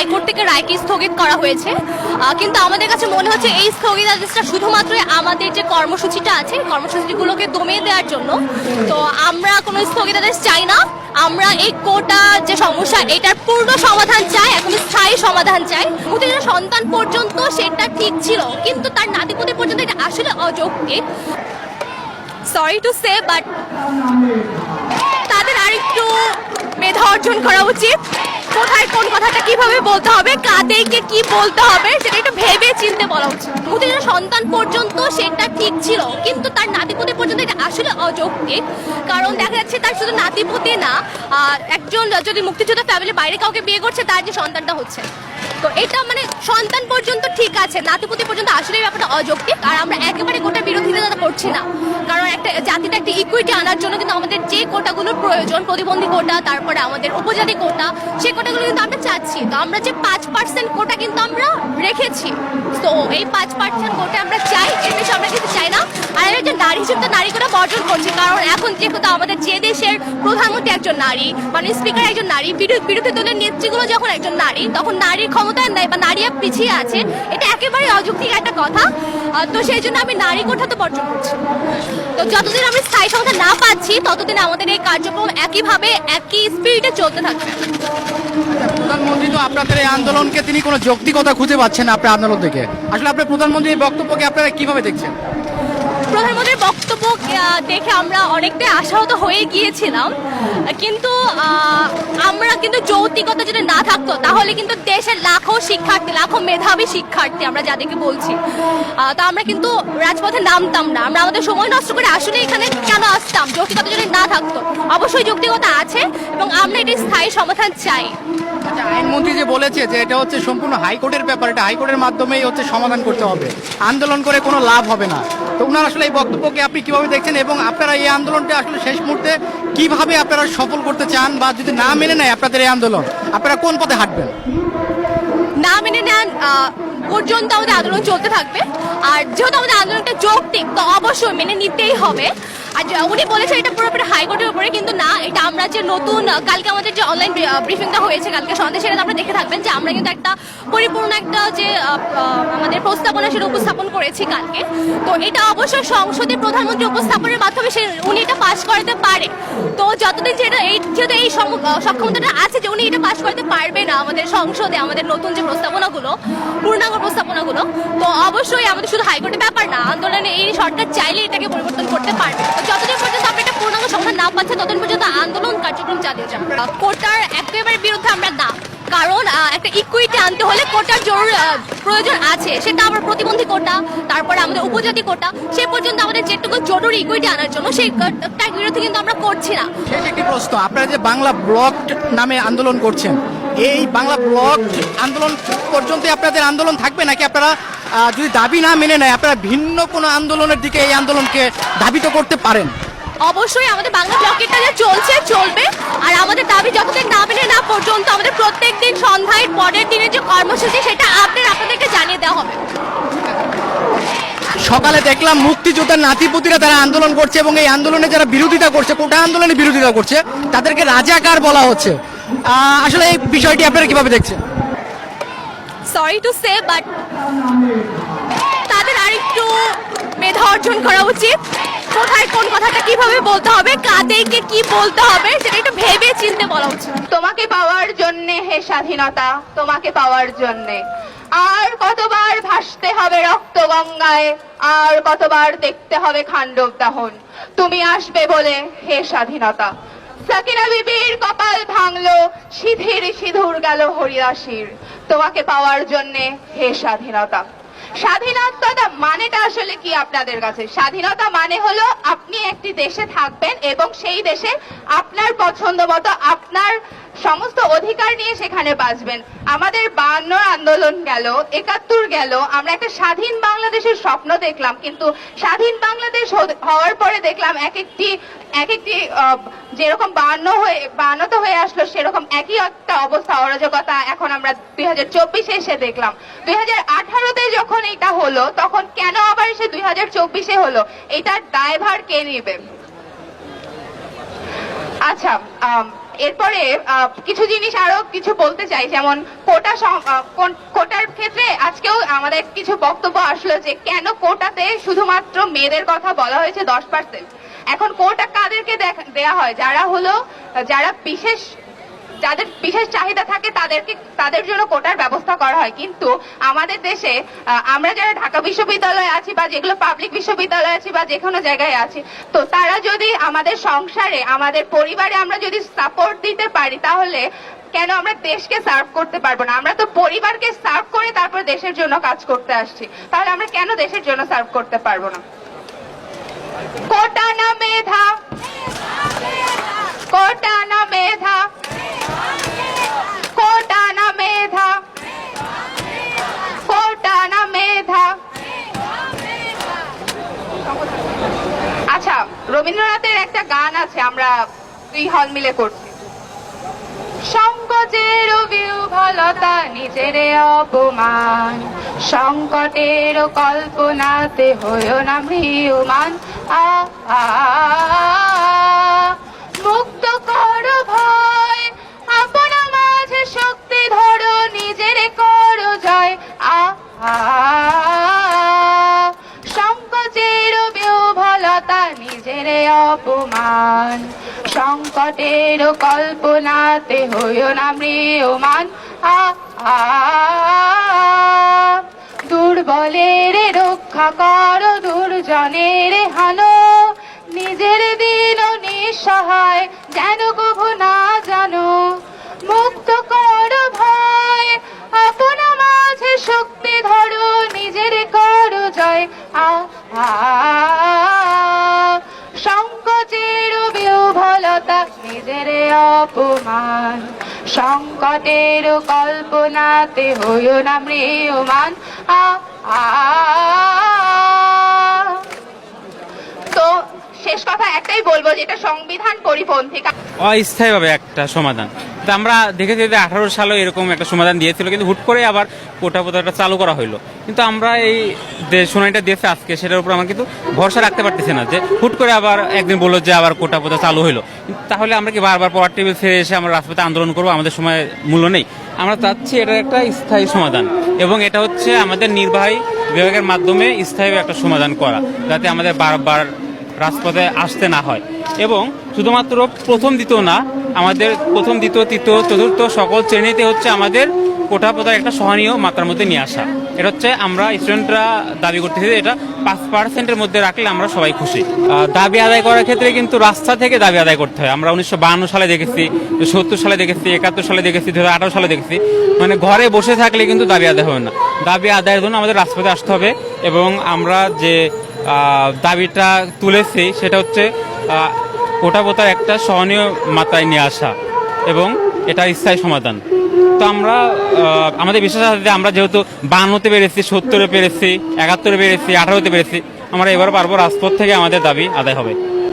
High court থেকে রায়কে স্থগিত করা হয়েছে, কিন্তু আমাদের কাছে মনে হচ্ছে এই স্থগিতাদেশটা শুধুমাত্র আমাদের যে কর্মসূচিটা আছে কর্মসূচিগুলোকে দমিয়ে দেওয়ার জন্য। তো আমরা কোনো স্থগিতাদেশ চাই না, আমরা এই কোটা যে সমস্যা এটার পূর্ণ সমাধান চাই, এখন স্থায়ী সমাধান চাই। প্রতিটা সন্তান পর্যন্ত সেটা ঠিক ছিল, কিন্তু তার নাতিপুতি পর্যন্ত এটা আসলে অযৌক্তিক। সরি টু সে, বাট তাদের আরেকটু মেধা অর্জন করা উচিত। কোথায় কোন কথাটা কিভাবে বলতে হবে, কাদেরকে কি বলতে হবে সেটা একটু ভেবে চিনতে বলা উচিত। প্রতিটা সন্তান পর্যন্ত সেটা ঠিক ছিল, কিন্তু তার নাতিপুতি পর্যন্ত এটা আসলে অযৌক্তিক। কারণ দেখা যাচ্ছে তার শুধু নাতিপুতি না, একজন যদি মুক্তিযোদ্ধা ফ্যামিলি বাইরে কাউকে বিয়ে করছে তার যে সন্তানটা হচ্ছে, তো এটা মানে সন্তান পর্যন্ত ঠিক আছে, নাতিপুতি পর্যন্ত আসলে ব্যাপারটা অযৌক্তিক। আর আমরা একেবারে গোটা বিরোধিতা করছি না, কারণ একটা জাতিতে একটা ইকুইটি আনার জন্য কিন্তু আমাদের যে কোটাগুলোর প্রয়োজন, প্রতিবন্ধী কোটা, তারপরে আমাদের উপজাতি কোটা, সেই কোটাগুলো কিন্তু আমরা চাচ্ছি। তো আমরা যে 5% কোটা কিন্তু আমরা রেখেছি, তো এই 5% কোটা আমরা চাই, এর বেশি আমরা কিন্তু চাই না। আর আমি একজন নারী হিসেবে নারী কোটা বর্জন করছি, কারণ এখন যেহেতু আমাদের যে দেশের প্রধানমন্ত্রী একজন নারী, মানে স্পিকার একজন নারী, বিরোধী দলের নেত্রীগুলো যখন একজন নারী, তখন নারীর ক্ষমতায় নেই বা নারী পিছিয়ে আছে, এটা একেবারে অযৌক্তিক একটা কথা। তো সেই জন্য আমি নারী কোটা তো বর্জন করছি। তো যতদিন আমরা স্থায়ী সমাধান না পাচ্ছি ততদিন আমাদের এই কার্যক্রম একইভাবে একই স্পিরিটে চলতে থাকবে। প্রধানমন্ত্রী তো আপনাদের এই আন্দোলনকে তিনি কোনো যৌক্তিকতা খুঁজে পাচ্ছেন না আপনার আন্দোলন থেকে, আসলে আপনার প্রধানমন্ত্রীর এই বক্তব্যকে আপনারা কিভাবে দেখছেন? প্রধানমন্ত্রীর বক্তব্য দেখে আমরা অনেকটাই আশাহত হয়ে গিয়েছিলাম, কিন্তু আমরা কিন্তু যৌক্তিকতা যদি না থাকতো তাহলে কিন্তু দেশের লাখো শিক্ষার্থী, লাখো মেধাবী শিক্ষার্থী আমরা যাদেরকে বলছি, তা আমরা কিন্তু রাজপথে নামতাম না। আমরা আমাদের সময় নষ্ট করে আসলে এখানে কেন আসতাম? যৌক্তিকতা যদি না থাকতো। অবশ্যই যৌক্তিকতা আছে এবং আমরা এটি স্থায়ী সমাধান চাই। আচ্ছা, আইনমন্ত্রী যে বলেছে যে এটা হচ্ছে সম্পূর্ণ হাইকোর্টের ব্যাপার, এটা হাইকোর্টের মাধ্যমেই হচ্ছে সমাধান করতে হবে, আন্দোলন করে কোনো লাভ হবে না, তো ওনার আসলে এই বক্তব্যকে আপনি কিভাবে দেখছেন এবং আপনারা এই আন্দোলনটা আসলে শেষ মুহূর্তে কিভাবে আপনারা সফল করতে চান, বা যদি না মেনে নেয় আপনাদের এই আন্দোলন আপনারা কোন পথে হাঁটবেন? না মেনে নেন পর্যন্ত আমাদের আন্দোলন চলতে থাকবে। আর যেহেতু আমাদের আন্দোলনটা যৌক্তিক, তো অবশ্যই মেনে নিতেই হবে। আর উনি বলেছেন এটা পুরোপুরি হাইকোর্টের উপরে, কিন্তু না, এটা আমরা যে নতুন কালকে আমাদের যে অনলাইন ব্রিফিংটা হয়েছে কালকে সন্ধ্যে, সেটা আপনারা দেখে থাকবেন যে আমরা কিন্তু একটা পরিপূর্ণ একটা যে আমাদের প্রস্তাবনা সেটা উপস্থাপন করেছি কালকে। তো এটা অবশ্যই সংসদে প্রধানমন্ত্রী উপস্থাপনের মাধ্যমে উনি এটা পাশ করাতে পারে। তো যতদিন যেহেতু এই সক্ষমতাটা আছে যে উনি এটা পাশ করতে পারবে না আমাদের সংসদে, আমাদের নতুন যে প্রস্তাবনাগুলো, পূর্ণাঙ্গ প্রস্তাবনাগুলো, তো অবশ্যই আমাদের শুধু হাইকোর্টের ব্যাপার না, আন্দোলনে এই সরকার চাইলে এটাকে পরিবর্তন করতে পারবে। যতদিন পর্যন্ত আমরা এটা পূর্ণাঙ্গ সমাধান না পাচ্ছি ততদিন পর্যন্ত আন্দোলন কার্যক্রম চালিয়ে যাবে। কোটার একেবারে বিরুদ্ধে আমরা না, কারণ একটা ইকুইটি আনতে হলে কোটার প্রয়োজন আছে, সেটা আবার প্রতিবন্ধী কোটা, তারপরে আমাদের উপজাতি কোটা, সে পর্যন্ত আমাদের যেটুকু জরুরি ইকুইটি আনার জন্য সেই কোটার বিরুদ্ধে কিন্তু আমরা করছি না। শেষ একটি প্রশ্ন, আপনারা যে বাংলা ব্লক নামে আন্দোলন করছেন, এই বাংলা ব্লক আন্দোলন পর্যন্ত আপনাদের আন্দোলন থাকবে, নাকি আপনারা যদি দাবি না মেনে নেয় আপনারা ভিন্ন কোনো আন্দোলনের দিকে এই আন্দোলনকে ধাবিত করতে পারেন? অবশ্যই আমাদের বাংলা ব্লকেটটা যে চলবে, আর আমাদের দাবি যতদিন না মেনে না পর্যন্ত আমাদের প্রত্যেক দিন সন্ধ্যায় পরের দিনের যে কর্মসূচি সেটা আপনাদেরকে জানিয়ে দেওয়া হবে। সকালে দেখলাম মুক্তিযোদ্ধার নাতিপুতিরা তারা আন্দোলন করছে এবং এই আন্দোলনে যারা বিরোধিতা করছে, কোটা আন্দোলনের বিরোধিতা করছে, তাদেরকে রাজাকার বলা হচ্ছে। আসলে এই বিষয়টি আপনারা কিভাবে দেখছেন? সরি টু সে, বাট তাদের আরেকটু মেধা অর্জন করা উচিত। কোথায় কোন কথাটা কিভাবে বলতে হবে, কাদেরকে কি বলতে হবে সেটা একটু ভেবে চিনতে বলা উচিত। তোমাকে পাওয়ার জন্যে হে স্বাধীনতা, তোমাকে পাওয়ার জন্যে আর কতবার ভাসতে হবে রক্ত গঙ্গায়, আর কতবার দেখতে হবে খান্ডব দাহন, তুমি আসবে বলে হে স্বাধীনতা। সাকিনা বিবির কপাল ভাঙলো, সিঁদুর গেল হরিদাসীর, তোমাকে পাওয়ার জন্যে হে স্বাধীনতা। স্বাধীনতা মানেটা আসলে কি আপনাদের কাছে? স্বাধীনতা মানে হলো আপনি একটি দেশে থাকবেন এবং সেই দেশে আপনার পছন্দ মতো আপনার সমস্ত অধিকার নিয়ে সেখানে বাঁচবেন। আমাদের 52 আন্দোলন গেল, 71 গেল, আমরা একটা স্বাধীন বাংলাদেশের স্বপ্ন দেখলাম, কিন্তু স্বাধীন বাংলাদেশ হওয়ার পরে দেখলাম এক একটি যেরকম 52 হয়ে আসলো সেরকম একই একটা অবস্থা, অরাজকতা এখন আমরা 2024-এ এসে দেখলাম। 2018-তে যখন এটা হলো তখন কেন আবার এসে 2024-এ হলো, এটার দায়ভার কে নেবে? আচ্ছা, এরপরে কিছু জিনিস আরো কিছু বলতে চাই, যেমন কোটার ক্ষেত্রে আজকেও আমাদের কিছু বক্তব্য আসলো যে কেন কোটাতে শুধুমাত্র মেয়েদের কথা বলা হয়েছে 10%। এখন কোটা কাদেরকে দেয়া হয়? যারা যাদের বিশেষ চাহিদা থাকে তাদের জন্য কোটার ব্যবস্থা করা হয়। কিন্তু আমাদের দেশে আমরা যারা ঢাকা বিশ্ববিদ্যালয়ে আছি বা যেগুলো পাবলিক বিশ্ববিদ্যালয়ে আছি বা যে কোনো জায়গায় আছি, তো তারা যদি আমাদের সংসারে আমাদের পরিবারে আমরা যদি সাপোর্ট দিতে পারি, তাহলে কেন আমরা দেশকে সার্ভ করতে পারবো না? আমরা তো পরিবারকে সার্ভ করে তারপর দেশের জন্য কাজ করতে আসছি, তাহলে আমরা কেন দেশের জন্য সার্ভ করতে পারবো না? কোটা না মেধা, কোটা না মেধা, কোটা না মেধা, কোটা না মেধা। আচ্ছা, রবীন্দ্রনাথের একটা গান আছে, আমরা দুই হল মিলে করছি। সংকটের বিহ্বলতা নিজের অপমান, সংকটের কল্পনাতে হইও না ম্রিয়মান। মুক্ত করো ভয়, আপনা মাঝে শক্তি ধরো, নিজের করো জয়। সংকটের বিহ্বলতা নিজের অপমান, সংকটের কল্পনাতে হইও না ম্রিয়মান। দুর্বলের রক্ষা করো, দুর্জনের হানো, নিজের দিন নিঃসহায় যেন কভু না জানো। মুক্ত করো ভয়, আপনা মাঝে শক্তি ধরো, নিজের করো জয়। সংকটের বিহ্বলতা নিজের অপমান, সংকটের কল্পনাতে হইও না ম্রিয়মান। তো শেষ কথা একটাই বলবো, যেটা সংবিধান পরিপন্থী। অস্থায়ীভাবে একটা সমাধান তো আমরা দেখেছি যে 18 সালে এরকম একটা সমাধান দিয়েছিল, কিন্তু হুট করে আবার কোটা প্রথাটা চালু করা হলো। কিন্তু আমরা এই যে শুনানিটা দিয়েছে আজকে, সেটার উপর আমরা কিন্তু ভরসা রাখতে পারতেছি না যে হুট করে আবার একদিন বললো যে আবার কোটা প্রথা চালু হলো। তাহলে আমরা কি বারবার পড়ার টেবিল ছেড়ে এসে আমরা রাজপথে আন্দোলন করবো? আমাদের সময় মূল্য নেই। আমরা চাচ্ছি এটা একটা স্থায়ী সমাধান, এবং এটা হচ্ছে আমাদের নির্বাহী বিভাগের মাধ্যমে স্থায়ী একটা সমাধান করা, যাতে আমাদের বারবার রাজপথে আসতে না হয়। এবং শুধুমাত্র প্রথম দ্বিতীয় না, আমাদের প্রথম দ্বিতীয় তৃতীয় চতুর্থ সকল শ্রেণীতে হচ্ছে আমাদের কোটা প্রথার একটা সহনীয় মাত্রার মধ্যে নিয়ে আসা। এটা হচ্ছে আমরা স্টুডেন্টরা দাবি করতেছি, এটা 5%-এর মধ্যে রাখলে আমরা সবাই খুশি। দাবি আদায় করার ক্ষেত্রে কিন্তু রাস্তা থেকে দাবি আদায় করতে হয়। আমরা 1952 সালে দেখেছি, 70 সালে দেখেছি, 71 সালে দেখেছি, 2018 সালে দেখেছি। মানে ঘরে বসে থাকলে কিন্তু দাবি আদায় হবে না। দাবি আদায়ের জন্য আমাদের রাজপথে আসতে হবে, এবং আমরা যে দাবিটা তুলেছি সেটা হচ্ছে কোটা প্রথার একটা সহনীয় মাত্রায় নিয়ে আসা, এবং এটা স্থায়ী সমাধান। তো আমরা আমাদের বিশ্বাস আছে যে আমরা যেহেতু 52-তে পেরেছি, 70-এ পেরেছি, 71-এ পেরেছি, 18-তে পেরেছি, আমরা এবার পারবো, রাজপথ থেকে আমাদের দাবি আদায় হবে।